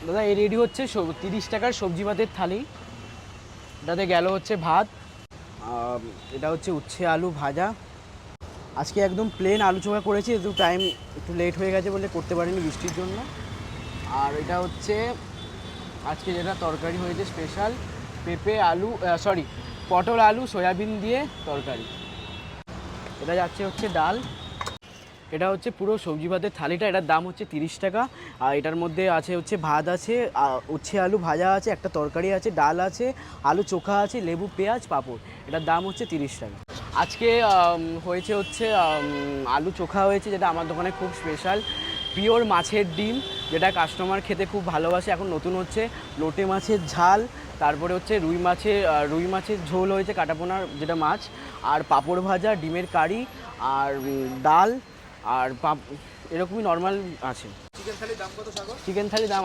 দাদা এই রেডি হচ্ছে 30 টাকার সবজি ভাতের থালি। এটাতে গেল হচ্ছে ভাত, এটা হচ্ছে উচ্ছে আলু ভাজা। আজকে একদম প্লেন আলু চোখা করেছি, একটু লেট হয়ে গেছে বলে করতে পারিনি বৃষ্টির জন্য। আর এটা হচ্ছে আজকে যেটা তরকারি হয়েছে স্পেশাল, পেঁপে আলু সরি পটল আলু সয়াবিন দিয়ে তরকারি। এটা যাচ্ছে হচ্ছে ডাল। এটা হচ্ছে পুরো সবজি ভাতের থালিটা, এটার দাম হচ্ছে 30 টাকা। আর এটার মধ্যে আছে হচ্ছে ভাত আছে, উচ্ছে আলু ভাজা আছে, একটা তরকারি আছে, ডাল আছে, আলু চোখা আছে, লেবু পেঁয়াজ পাঁপড়। এটার দাম হচ্ছে 30 টাকা। আজকে হয়েছে হচ্ছে আলু চোখা হয়েছে, যেটা আমার দোকানে খুব স্পেশাল। পিওর মাছের ডিম, যেটা কাস্টমার খেতে খুব ভালোবাসে। এখন নতুন হচ্ছে লোটে মাছের ঝাল, তারপরে হচ্ছে রুই মাছের ঝোল হয়েছে, কাটাপোনার যেটা মাছ, আর পাঁপড় ভাজা, ডিমের কারি, আর ডাল, আর এরকমই নর্মাল আছে। চিকেন থালির দাম কত সাগর? চিকেন থালির দাম